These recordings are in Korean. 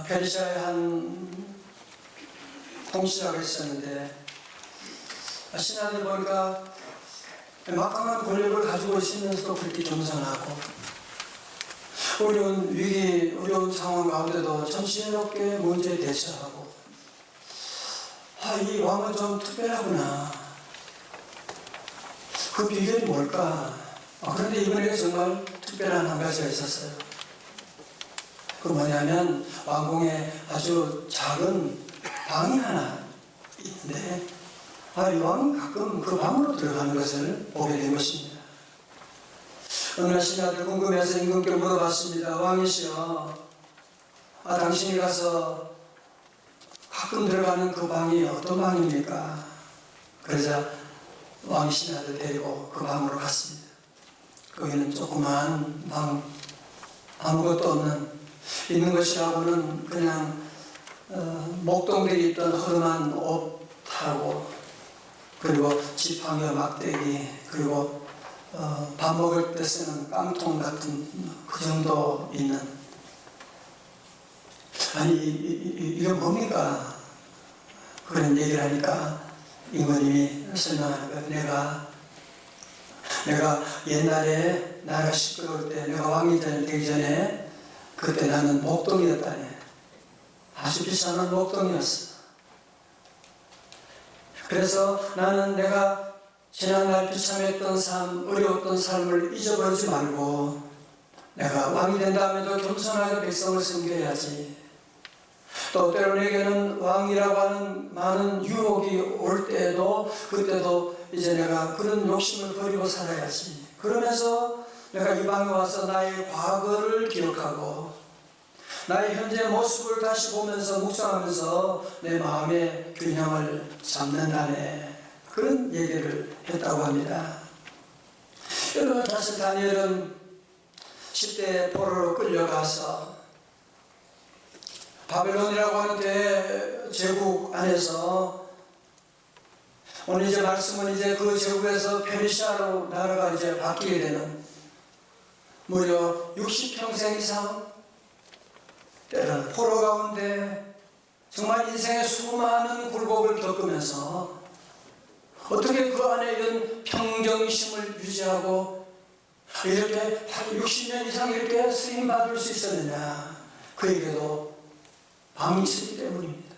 페르시아의 한 통치자가 있었는데 신하들 보니까 막강한 권력을 가지고 있으면서도 그렇게 겸손하고 어려운 위기, 어려운 상황 가운데도 정신없게 문제에 대처하고 이 왕은 좀 특별하구나. 그 비결이 뭘까? 그런데 이번에 정말 특별한 한 가지가 있었어요. 그 뭐냐면 왕궁에 아주 작은 방이 하나 있는데 이 왕은 가끔 그 방으로 들어가는 것을 보게 된 것입니다. 어느 날 신하들 궁금해서 임금께 물어봤습니다. 왕이시여, 당신이 가서 가끔 들어가는 그 방이 어떤 방입니까? 그러자 왕이 신하들 데리고 그 방으로 갔습니다. 거기는 조그만 방, 아무것도 없는, 있는 것이라고는 그냥 목동들이 있던 허름한 옷하고 그리고 지팡이와 막대기 그리고 밥 먹을 때 쓰는 깡통 같은 그 정도 있는, 아니 이게 뭡니까? 그런 얘기를 하니까 임금님이 설명하는 거예요. 내가 옛날에 나라가 시끄러울 때 내가 왕이 되기 전에 그때 나는 목동이었다네. 아주 비싼 목동이었어. 그래서 나는 내가 지난날 비참했던 삶, 어려웠던 삶을 잊어버리지 말고 내가 왕이 된 다음에도 겸손하게 백성을 섬겨야지. 또 때로 내게는 왕이라고 하는 많은 유혹이 올 때에도 그때도 이제 내가 그런 욕심을 버리고 살아야지. 그러면서 내가 이 방에 와서 나의 과거를 기억하고 나의 현재 모습을 다시 보면서 묵상하면서 내 마음의 균형을 잡는다네. 그런 얘기를 했다고 합니다. 여러분, 사실 다니엘은 10대 포로로 끌려가서 바벨론이라고 하는 대제국 안에서 오늘 이제 말씀은 이제 그 제국에서 페르시아로 나라가 이제 바뀌게 되는 무려 60평생 이상 때로는 포로 가운데 정말 인생의 수많은 굴곡을 겪으면서 어떻게 그 안에 이런 평정심을 유지하고 이렇게 60년 이상 이렇게 쓰임받을 수 있었느냐. 그에게도 방이 있었기 때문입니다.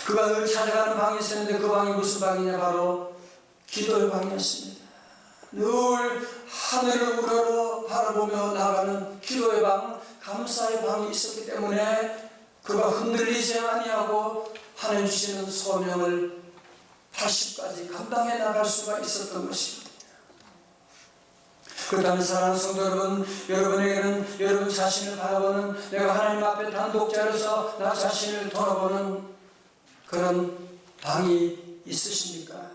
그가 늘 찾아가는 방이 있었는데 그 방이 무슨 방이냐? 바로 기도의 방이었습니다. 늘 하늘을 우러러 바라보며 나가는 기도의 방, 감사의 방이 있었기 때문에 그가 흔들리지 아니하고 하나님 주시는 소명을 80까지 감당해 나갈 수가 있었던 것입니다. 그렇다면 사랑하는 성도 여러분, 여러분에게는 여러분 자신을 바라보는, 내가 하나님 앞에 단독자로서 나 자신을 돌아보는 그런 방이 있으십니까?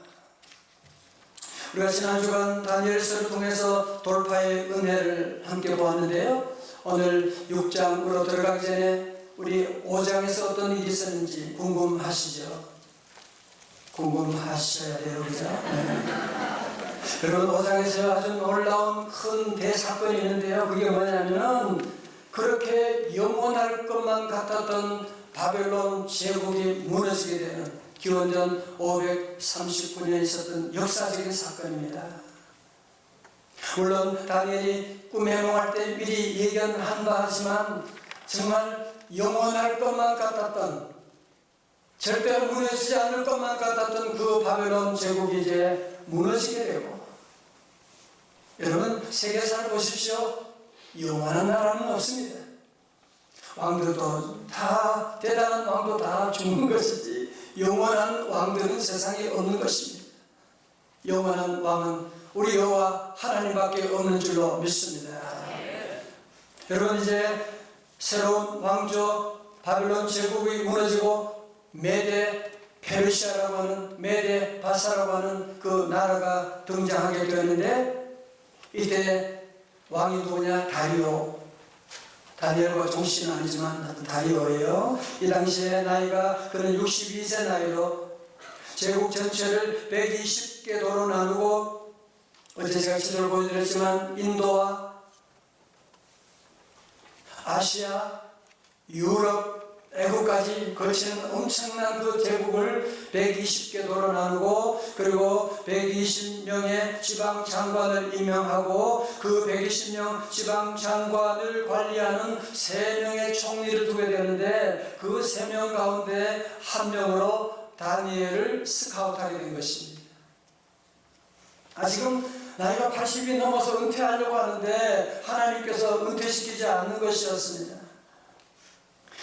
우리가 지난 주간 다니엘서를 통해서 돌파의 은혜를 함께 보았는데요, 오늘 6장으로 들어가기 전에 우리 5장에서 어떤 일이 있었는지 궁금하시죠? 궁금하셔야 돼요, 그죠? 여러분, 5장에서 아주 놀라운 큰 대사건이 있는데요, 그게 뭐냐면은 그렇게 영원할 것만 같았던 바벨론 제국이 무너지게 되는 기원전 539년에 있었던 역사적인 사건입니다. 물론 다니엘이 꿈에 해몽할 때 미리 예견한 바 하지만 정말 영원할 것만 같았던, 절대로 무너지지 않을 것만 같았던 그 바벨론 제국이 이제 무너지게 되고, 여러분 세계사를 보십시오. 영원한 나라는 없습니다. 왕들도 다, 대단한 왕도 다 죽는 것이지 영원한 왕들은 세상에 없는 것입니다. 영원한 왕은 우리 여호와 하나님밖에 없는 줄로 믿습니다. 여러분, 이제 새로운 왕조 바벨론 제국이 무너지고 메데 페르시아라고 하는, 메데 바사라고 하는 그 나라가 등장하게 되었는데, 이때 왕이 누구냐? 다리오. 다니엘과 종씨는 아니지만 다리오예요. 이 당시에 나이가 그는 62세 나이로 제국 전체를 120개 도로 나누고, 어제 제가 지도를 보여드렸지만 인도와 아시아, 유럽, 애국까지 거치는 엄청난 그 제국을 120개 도로 나누고 그리고 120명의 지방 장관을 임명하고 그 120명 지방 장관을 관리하는 3명의 총리를 두게 되는데 그 3명 가운데 한 명으로 다니엘을 스카우트하게 된 것입니다. 지금 나이가 80이 넘어서 은퇴하려고 하는데 하나님께서 은퇴시키지 않는 것이었습니다.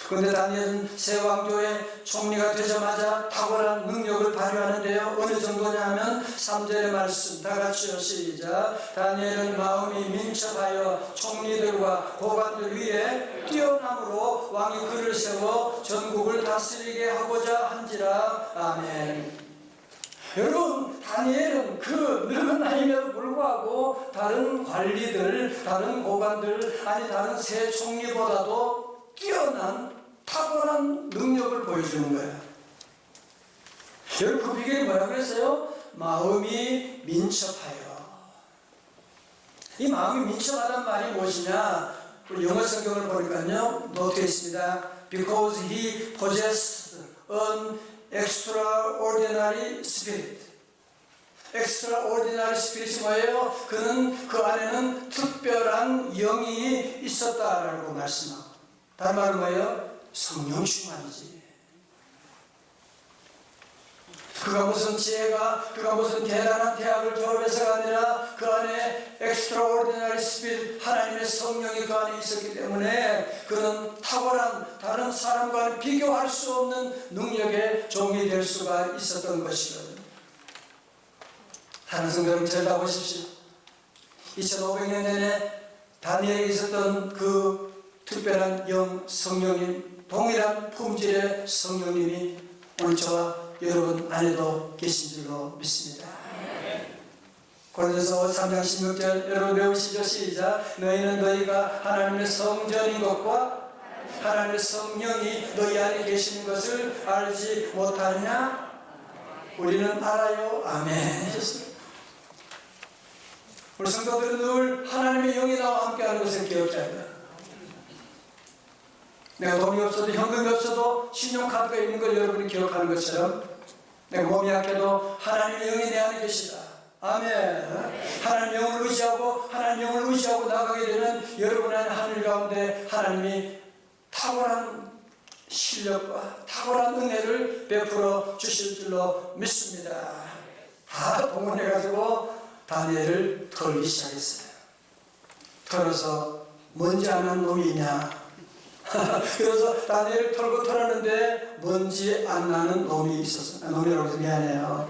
그런데 다니엘은 새 왕조의 총리가 되자마자 탁월한 능력을 발휘하는데요. 어느 정도냐 하면 3절의 말씀 다 같이요. 시작. 다니엘은 마음이 민첩하여 총리들과 고관들 위에 뛰어남으로 왕이 그를 세워 전국을 다스리게 하고자 한지라. 아멘. 여러분, 다니엘은 그 늙은 나이에도 불구하고 다른 관리들, 다른 고관들, 다른 새 총리보다도 뛰어난 탁월한 능력을 보여주는 거예요. 여러분, 그 비결이 뭐라고 그랬어요? 마음이 민첩하여. 이 마음이 민첩하다는 말이 무엇이냐? 우리 영어 성경을 보니까요, 노트에 있습니다. Because he possessed an extraordinary spirit. extraordinary spirit이 뭐예요? 그는 그 안에는 특별한 영이 있었다라고 말씀하고, 다른 말은 뭐예요? 성령 충만이지. 그가 무슨 지혜가, 그가 무슨 대단한 대학을 졸업해서가 아니라 그 안에 extraordinary spirit, 하나님의 성령이 그 안에 있었기 때문에 그는 탁월한 다른 사람과는 비교할 수 없는 능력의 종이 될 수가 있었던 것이거든요. 다른 성경을 들여다보십시오. 2500년 전에 다니엘에 있었던 그 특별한 영, 성령님, 동일한 품질의 성령님이 오늘 저와 여러분 안에도 계신 줄로 믿습니다. 고린도서 3장 16절 여러분 외우시죠. 시작. 너희는 너희가 하나님의 성전인 것과 하나님의 성령이 너희 안에 계시는 것을 알지 못하느냐? 우리는 알아요. 아멘. 우리 성도들은 늘 하나님의 영이 나와 함께하는 것을 기억해야 합니다. 내가 돈이 없어도, 현금이 없어도 신용카드가 있는 걸 여러분이 기억하는 것처럼 내가 몸이 약해도 하나님의 영이 내 안에 계시다. 아멘. 하나님의 영을 의지하고 하나님의 영을 의지하고 나가게 되면 여러분 안에 하늘 가운데 하나님이 탁월한 실력과 탁월한 은혜를 베풀어 주실 줄로 믿습니다. 다 동원해가지고 다니엘을 털기 시작했어요. 털어서 먼지 안 한 놈이 있냐? 그래서 다니엘을 털고 털었는데 먼지 안 나는 놈이 있었어요. 놈이라고 해서 미안해요.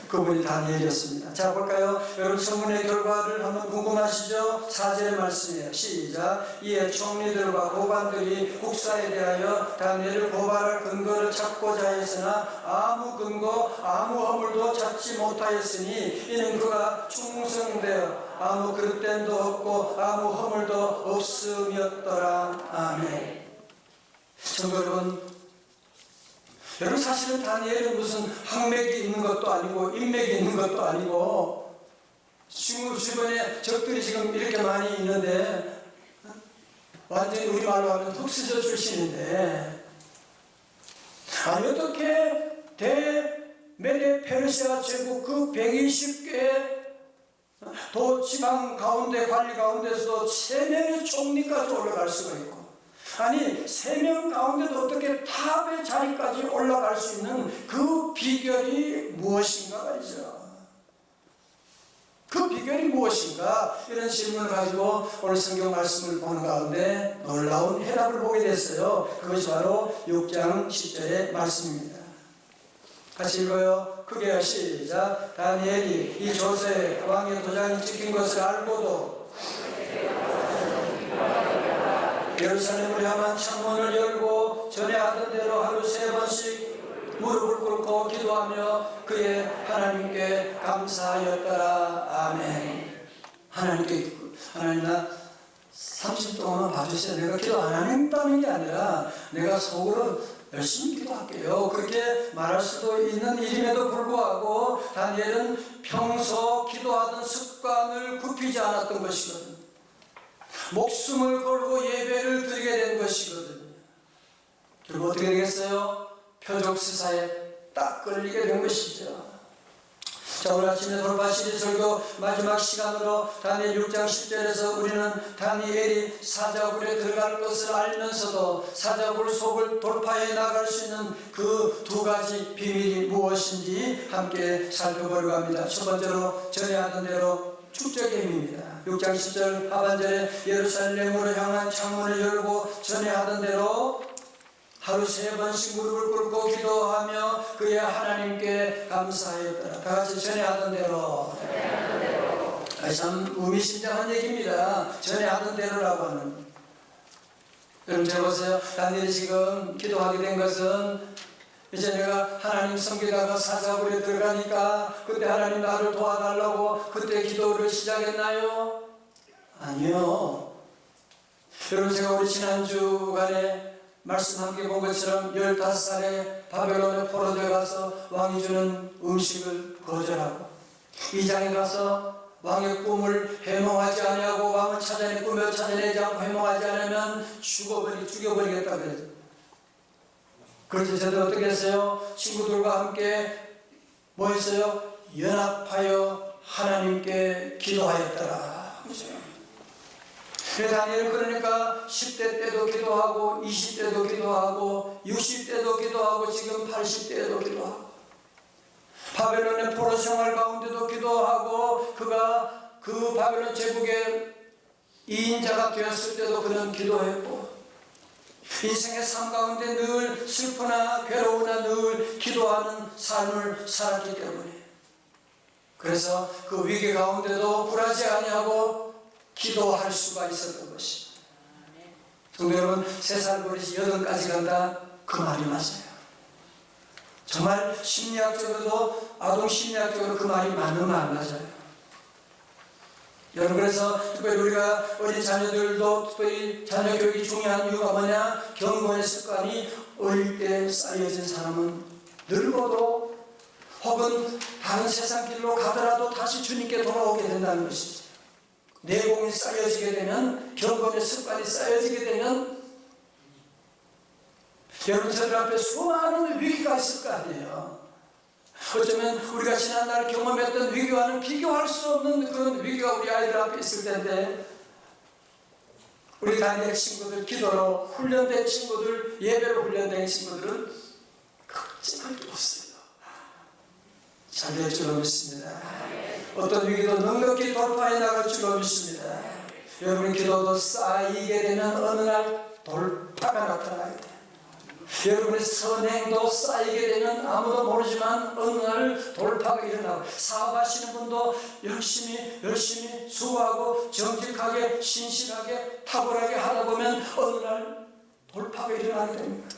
그분이 다니엘이었습니다. 자, 볼까요? 여러분, 청문회 결과를 한번 궁금하시죠? 4절의 말씀이에요. 시작. 이에 총리들과 고관들이 국사에 대하여 다니엘을 고발할 근거를 찾고자 했으나 아무 근거, 아무 허물도 찾지 못하였으니 이는 그가 충성되어 아무 그릇됨도 없고 아무 허물도 없음이었더라. 아멘. 성도 여러분, 사실은 다니엘은 무슨 학맥이 있는 것도 아니고 인맥이 있는 것도 아니고 주변에 적들이 지금 이렇게 많이 있는데 완전히 우리말로 하면 흑수저 출신인데 어떻게 대메데 페르시아 제국 그 120개 도 지방 가운데 관리 가운데서도 3명의 총리까지 올라갈 수가 있고, 3명 가운데도 어떻게 탑의 자리까지 올라갈 수 있는 그 비결이 무엇인가 말이죠. 그 비결이 무엇인가? 이런 질문을 가지고 오늘 성경 말씀을 보는 가운데 놀라운 해답을 보게 됐어요. 그것이 바로 6장 10절의 말씀입니다. 같이 읽어요. 크게 시작. 다니엘이 이 조세 왕의 도장이 찍힌 것을 알고도 예루살렘을 향한 창문을 열고 전에 하던 대로 하루 3번씩 무릎을 꿇고 기도하며 그의 하나님께 감사하였더라. 아멘. 하나님 나 30분 동안 봐주세요. 내가 기도 안 한다는 게 아니라 내가 속으로 열심히 기도할게요. 그렇게 말할 수도 있는 일임에도 불구하고 다니엘은 평소 기도하던 습관을 굽히지 않았던 것이거든요. 목숨을 걸고 예배를 드리게 된 것이거든요. 결국 어떻게 되겠어요? 표적수사에 딱 걸리게 된 것이죠. 자, 오늘 아침에 돌파시리 설교 마지막 시간으로 다니엘 6장 10절에서 우리는 다니엘이 사자굴에 들어갈 것을 알면서도 사자굴 속을 돌파해 나갈 수 있는 그 두 가지 비밀이 무엇인지 함께 살펴보려고 합니다. 첫 번째로 전에 하던 대로 축적의 힘입니다. 6장 10절 하반절에 예루살렘으로 향한 창문을 열고 전에 하던 대로 하루 3번씩 무릎을 꿇고 기도하며 그의 하나님께 감사하였더라. 다같이 전에 하던 대로. 참 의미심장한 얘기입니다. 전에 하던 대로라고 하는. 여러분 잘 보세요. 다니엘이 지금 기도하게 된 것은 이제 내가 하나님 섬기다가 사자굴에 들어가니까 그때 하나님 나를 도와달라고 그때 기도를 시작했나요? 아니요. 여러분 제가 우리 지난주간에 말씀 함께 본 것처럼 15살에 바벨론에 포로되어 가서 왕이 주는 음식을 거절하고 2장에 가서 왕의 꿈을 해몽하지 아니하고 왕을 찾아내 꿈을 찾아내지 않고 해몽하지 않으면 죽여버리겠다 그랬죠. 그래서 저도 어떻게 했어요? 친구들과 함께 뭐 했어요? 연합하여 하나님께 기도하였더라. 그죠? 다니엘은 그러니까 10대 때도 기도하고 20대도 기도하고 60대도 기도하고 지금 80대에도 기도하고 바벨론의 포로 생활 가운데도 기도하고 그가 그 바벨론 제국의 2인자가 되었을 때도 그는 기도했고 인생의 삶 가운데 늘 슬프나 괴로우나 늘 기도하는 삶을 살았기 때문에 그래서 그 위기 가운데도 굴하지 아니하고 기도할 수가 있었던 것입니다. 성도 여러분, 3살 버릇이 8까지 간다 그 말이 맞아요. 정말 심리학적으로도 아동 심리학적으로 그 말이 맞는 말 맞아요. 여러분 그래서 특별히 우리가 어린 자녀들도 특별히 자녀 교육이 중요한 이유가 뭐냐? 경건의 습관이 어릴 때 쌓여진 사람은 늙어도 혹은 다른 세상 길로 가더라도 다시 주님께 돌아오게 된다는 것이죠. 내공이 쌓여지게 되면 경건의 습관이 쌓여지게 되면 여러분 저들 앞에 수많은 위기가 있을 거 아니에요. 어쩌면 우리가 지난날 경험했던 위기와는 비교할 수 없는 그런 위기가 우리 아이들 앞에 있을 텐데 우리 다니엘 친구들 기도로 훈련된 친구들 예배로 훈련된 친구들은 걱정할 게 없어요. 잘 될 줄로 믿습니다. 어떤 위기도 넉넉히 돌파해 나갈 줄로 믿습니다. 여러분의 기도도 쌓이게 되면 어느 날 돌파가 나타나게 돼요. 여러분의 선행도 쌓이게 되면 아무도 모르지만 어느 날 돌파가 일어나고 사업하시는 분도 열심히 수고하고 정직하게 신실하게 탁월하게 하다 보면 어느 날 돌파가 일어나게 됩니다.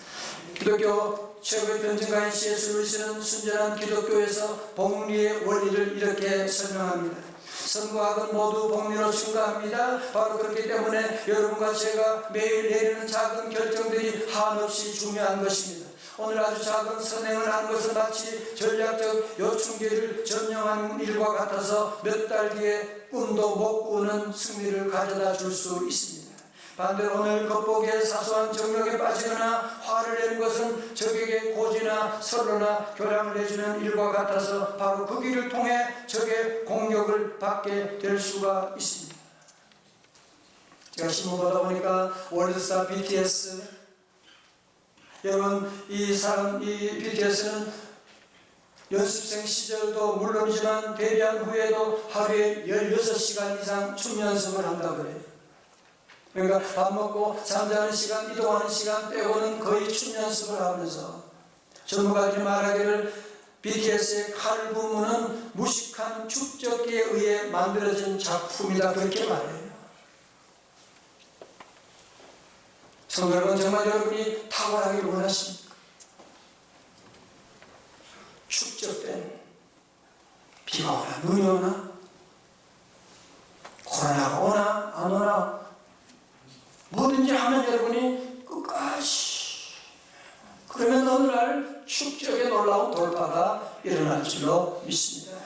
기독교 최고의 변증가인 C.S. 루이스는 순전한 기독교에서 복리의 원리를 이렇게 설명합니다. 선과학은 모두 복리로 증가합니다. 바로 그렇기 때문에 여러분과 제가 매일 내리는 작은 결정들이 한없이 중요한 것입니다. 오늘 아주 작은 선행을 하는 것은 마치 전략적 요충지를 점령하는 일과 같아서 몇 달 뒤에 꿈도 못 꾸는 승리를 가져다 줄 수 있습니다. 반대로 오늘 겉보기에 사소한 정력에 빠지거나 화를 내는 것은 적에게 고지나 선로나 교량을 내주는 일과 같아서 바로 그 길을 통해 적의 공격을 받게 될 수가 있습니다. 제가 신문 보다 보니까 월드스타 BTS 여러분 이 BTS는 연습생 시절도 물론이지만 데뷔한 후에도 하루에 16시간 이상 춤 연습을 한다고 그래요. 그러니까 밥 먹고 잠자는 시간, 이동하는 시간 빼고는 거의 춤 연습을 하면서 전문가들이 말하기를 BTS의 칼 부문은 무식한 축적기에 의해 만들어진 작품이다 그렇게 말해요. 성도 여러분 정말 여러분이 탁월하기를 원하십니까? 축적된 비가 오나 눈이 오나 코로나가 오나 안 오나 뭐든지 하면 여러분이 끝까지 그러면 어느 날 축적의 놀라운 돌파가 일어날 줄로 믿습니다.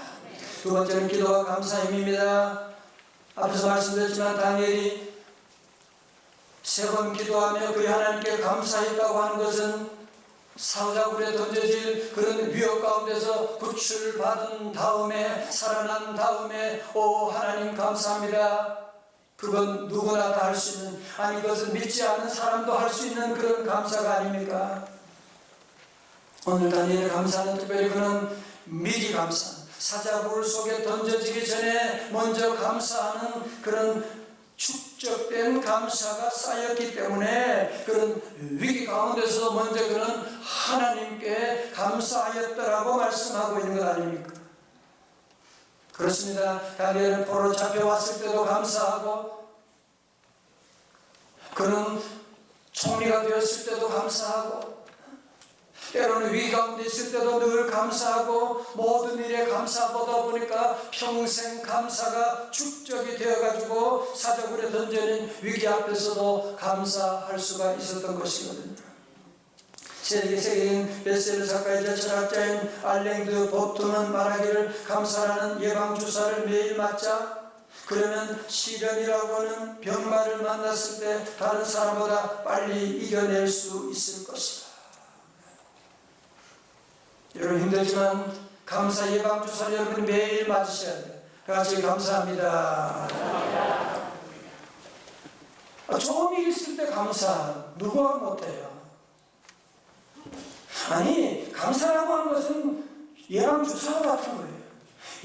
두 번째는 기도와 감사의 힘입니다. 앞에서 말씀드렸지만 다니엘이 세 번 기도하며 그 하나님께 감사했다고 하는 것은 사자굴에 던져질 그런 위협 가운데서 구출을 받은 다음에 살아난 다음에 오 하나님 감사합니다. 그건 누구나 다 할 수 있는, 아니 그것은 믿지 않은 사람도 할 수 있는 그런 감사가 아닙니까? 오늘 다니엘의 감사는 특별히 그는 미리 감사하는, 사자굴 속에 던져지기 전에 먼저 감사하는 그런 축적된 감사가 쌓였기 때문에 그런 위기 가운데서 먼저 그는 하나님께 감사하였더라고 말씀하고 있는 것 아닙니까? 그렇습니다. 다니엘은 포로 잡혀왔을 때도 감사하고, 그는 총리가 되었을 때도 감사하고, 때로는 위기 가운데 있을 때도 늘 감사하고, 모든 일에 감사보다 보니까 평생 감사가 축적이 되어가지고 사자굴에 던져진 위기 앞에서도 감사할 수가 있었던 것이거든요. 세계인 베스트셀러 작가이자 철학자인 알랭드 보트는 말하기를, 감사라는 예방주사를 매일 맞자 그러면 시련이라고 하는 병마를 만났을 때 다른 사람보다 빨리 이겨낼 수 있을 것이다. 여러분 힘들지만 감사 예방주사를 여러분이 매일 맞으셔야 돼요. 같이 감사합니다. 좋은 일 있을 때 감사 누구가 못해요? 아니 감사라고 하는 것은 예방주사 같은 거예요.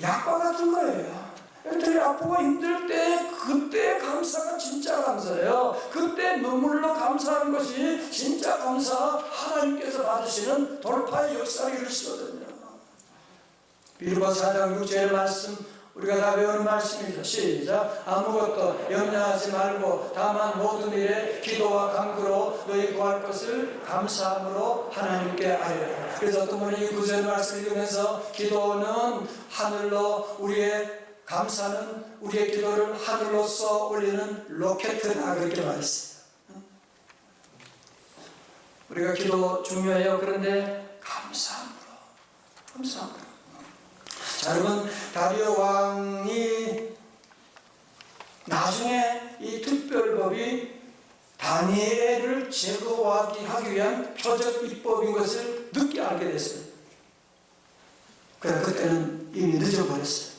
약과 같은 거예요. 여러분들이 아프고 힘들 때 그때 감사가 진짜 감사예요. 그때 눈물로 감사하는 것이 진짜 감사, 하나님께서 받으시는 돌파의 역사를 이루시거든요. 빌립보서 4장 6절 말씀 우리가 다 배우는 말씀이죠. 시작. 아무것도 염려하지 말고 다만 모든 일에 기도와 간구로 너희 구할 것을 감사함으로 하나님께 아뢰라. 그래서 어떤 분이 이 구절 말씀을 읽으면서 기도는 하늘로, 우리의 감사는 우리의 기도를 하늘로 쏘아 올리는 로켓이다, 그렇게 말했어요. 우리가 기도 중요해요. 그런데 감사함으로. 자, 여러분 다리오 왕이 나중에 이 특별법이 다니엘을 제거하기 위한 표적 입법인 것을 늦게 알게 됐어요. 그러나 그때는 이미 늦어버렸어요.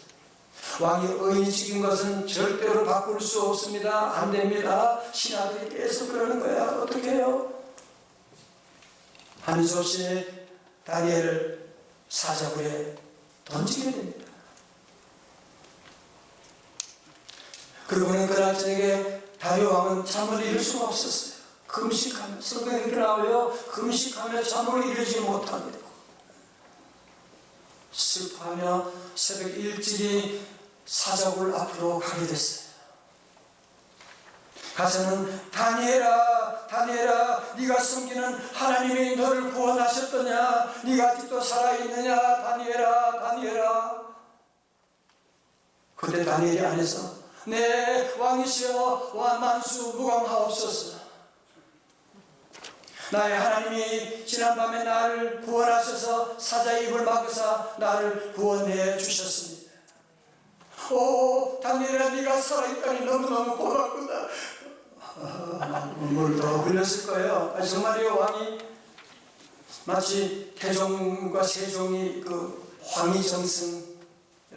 왕이 의인이 죽인 것은 절대로 바꿀 수 없습니다. 안 됩니다. 신하들이 계속 그러는 거야. 어떻게 해요? 하는 수 없이 다니엘을 사자굴에 던지게 됩니다. 그러고는 그날 저녁에 다리오 왕은 잠을 이룰 수가 없었어요. 금식하며, 성경에 이렇게 나와요. 금식하며 잠을 이루지 못하게 되고 슬퍼하며 새벽 일찍이 사자굴 앞으로 가게 됐어요. 가서는 다니엘아, 네가 섬기는 하나님이 너를 구원하셨더냐? 네가 아직도 살아있느냐? 다니엘아. 그때 다니엘이 안에서 네 왕이시여 만수 무강하옵소서. 나의 하나님이 지난밤에 나를 구원하셔서 사자의 입을 막으사 나를 구원해 주셨습니다. 오 다니엘아, 네가 살아있다니 너무너무 고맙구나. 눈물 더 흘렸을 거예요. 정말이요. 왕이 마치 태종과 세종이 그 황희정승,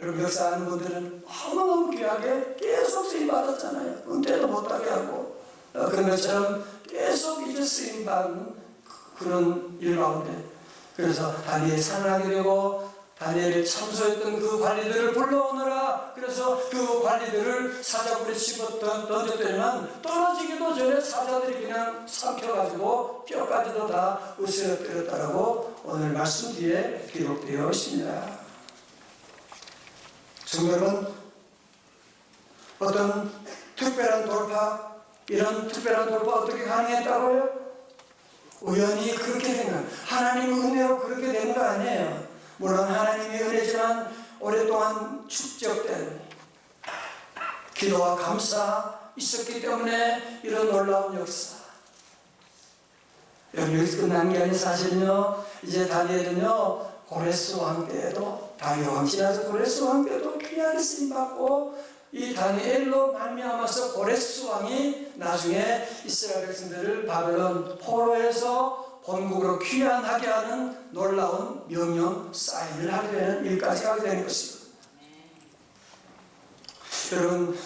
여러분 역사 아는 분들은 너무너무 귀하게 계속 쓰임받았잖아요. 은퇴도 못하게 하고 그런 것처럼 계속 이제 쓰임받는 그런 일 가운데, 그래서 다니엘이 살아나게 되고 다니엘이 참소했던 그 관리들을 불러오느라, 그래서 그 관리들을 사자굴에 집어 던졌더니만 떨어지기도 전에 사자들이 그냥 삼켜가지고 뼈까지도 다 으스러뜨렸다라고 오늘 말씀 뒤에 기록되어 있습니다. 정말은 어떤 특별한 돌파, 이런 특별한 돌파 어떻게 가능했다고요? 우연히 그렇게 된 거예요. 하나님의 은혜로 그렇게 된 거 아니에요. 물론 하나님의 은혜지만 오랫동안 축적된 기도와 감사 있었기 때문에 이런 놀라운 역사. 여기서 끝난 게 아닌 사실은요, 이제 다니엘은요 고레스 왕 때에도, 다리오 왕 지나서 고레스 왕 때도 귀하게 쓰임받고 이 다니엘로 말미암아서 고레스 왕이 나중에 이스라엘 백성들을 바벨론 포로에서 본국으로 귀환하게 하는 놀라운 명령 사인을 하게 되는 일까지 하게 되는 것이거든요. 여러분,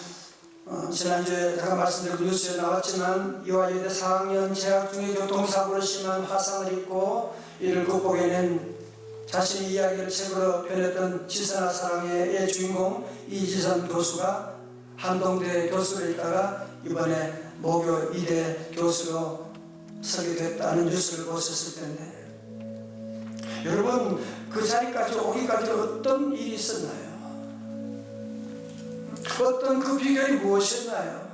지난주에 제가 말씀드린 뉴스에 나왔지만 이화여대 4학년 재학 중에 교통사고로 심한 화상을 입고 이를 극복해낸 자신의 이야기를 책으로 펴냈던 지선아 사랑해의 주인공 이지선 교수가 한동대 교수로 있다가 이번에 모교 2대 교수로 서게 됐다는 뉴스를 보셨을 텐데, 여러분 그 자리까지 오기까지 어떤 일이 있었나요? 어떤 그 비결이 무엇이었나요?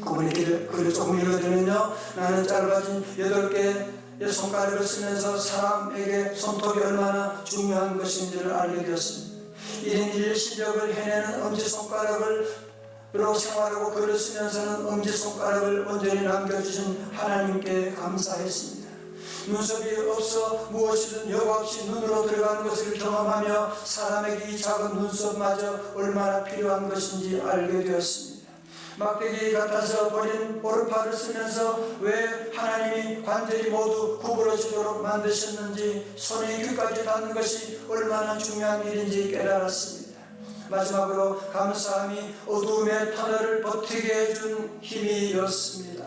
그분의 글을 조금 읽어드리면요, 나는 짧아진 8개의 손가락을 쓰면서 사람에게 손톱이 얼마나 중요한 것인지를 알게 되었습니다. 1인 1일 실력을 해내는 엄지손가락으로 생활하고 글을 쓰면서는 엄지손가락을 온전히 남겨주신 하나님께 감사했습니다. 눈썹이 없어 무엇이든 여과 없이 눈으로 들어가는 것을 경험하며 사람에게 이 작은 눈썹마저 얼마나 필요한 것인지 알게 되었습니다. 막대기 같아서 버린 오르파를 쓰면서 왜 하나님이 관절이 모두 구부러지도록 만드셨는지, 손에 귀까지 닿는 것이 얼마나 중요한 일인지 깨달았습니다. 마지막으로 감사함이 어두움의 터널을 버티게 해준 힘이었습니다.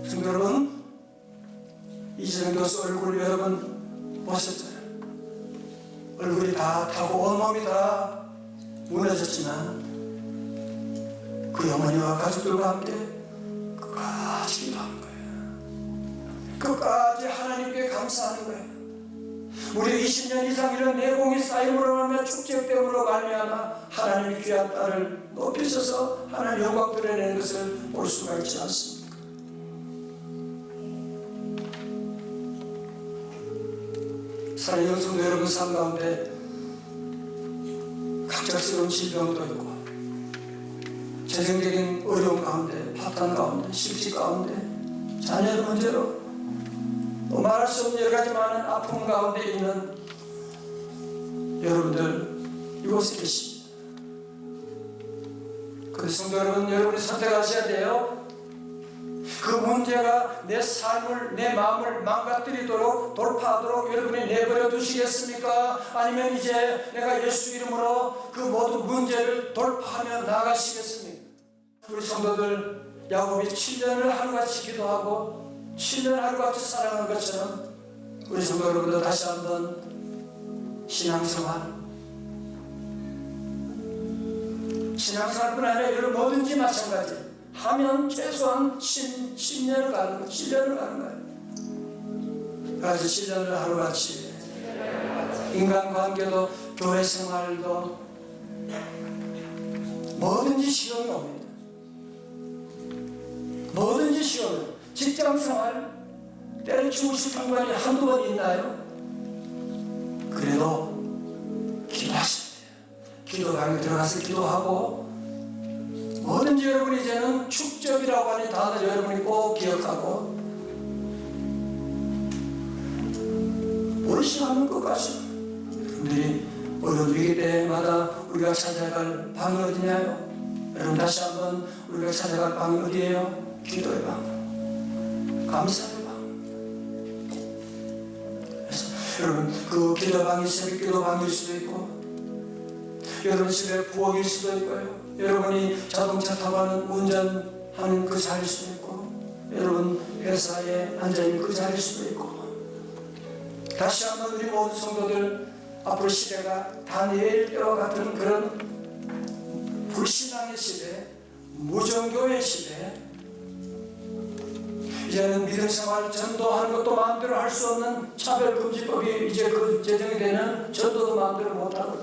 성도 여러분, 이지선 교수 얼굴 여러분 보셨잖아요. 얼굴이 다 타고 온몸이 다 무너졌지만 그 어머니와 가족들과 함께 끝까지 기도하는 거예요. 끝까지 하나님께 감사하는 거예요. 무려 20년 이상 이런 내공이 쌓임으로 하며 축적됨으로 말미암아 하나님의 귀한 딸을 높이셔서 하나님 영광 드러내는 것을 볼 수가 있지 않습니까? 사랑하는 성도 여러분, 삶 가운데 갑작스러운 질병도 있고 재정적인 어려움 가운데, 파탄 가운데, 실직 가운데, 자녀의 문제로 또 말할 수 없는 여러 가지 많은 아픔 가운데 있는 여러분들 이곳에 계십니다. 그래서 성도 여러분, 여러분이 선택하셔야 돼요. 그 문제가 내 삶을, 내 마음을 망가뜨리도록, 돌파하도록 여러분이 내버려 두시겠습니까? 아니면 이제 내가 예수 이름으로 그 모든 문제를 돌파하며 나가시겠습니까? 우리 성도들, 야곱이 7년을 하루같이 기도하고 7년 하루같이 살아가는 것처럼 우리 성도 여러분도 다시 신앙생활뿐 아니라 여러분 뭐든지 마찬가지 하면 최소한 10년을 가는 거예요. 7년을 가는 거예요. 그래서 7년을 하루같이 인간관계도 교회 생활도 뭐든지 시험이 옵니다. 뭐든지 시험이, 직장생활 때려치고 싶은 거 한두 번 있나요? 그래도 기도하셔야 돼요. 기도방에 들어가서 기도하고, 뭐든지 여러분이 이제는 축적이라고 하는 단어를 여러분이 꼭 기억하고 월시하는 것까지 여러분들이 어려운 위기 때마다 우리가 찾아갈 방이 어디냐요? 여러분 다시 한번 우리가 찾아갈 방이 어디예요? 기도의 방, 감사의 방. 그래서 여러분 그 기도방이 새벽 기도방일 수도 있고, 여러분 집에 부엌일 수도 있고요, 여러분이 자동차 타고 가는 운전하는 그 자리일 수도 있고, 여러분 회사에 앉아있는 그 자리일 수도 있고, 다시 한번 우리 모든 성도들 앞으로 시대가 다니엘 때와 같은 그런 불신앙의 시대, 무종교의 시대, 이제는 믿음 생활 전도하는 것도 마음대로 할 수 없는 차별금지법이 이제 그 제정이 되는 전도도 마음대로 못하고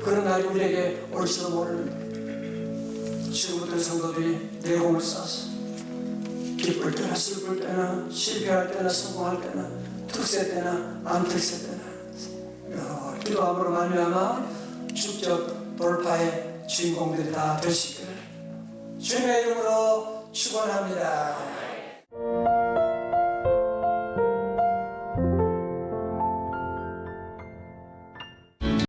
그런 날이 우리에게 올지도 모르는, 지금부터 성도들이 내공을 쌓아서 기쁠 때나 슬플 때나 실패할 때나 성공할 때나 특세 때나 안 특세 때나 기도함으로 말미암아 축적 돌파의 주인공들이 다 되시기를 주님의 이름으로 축원합니다.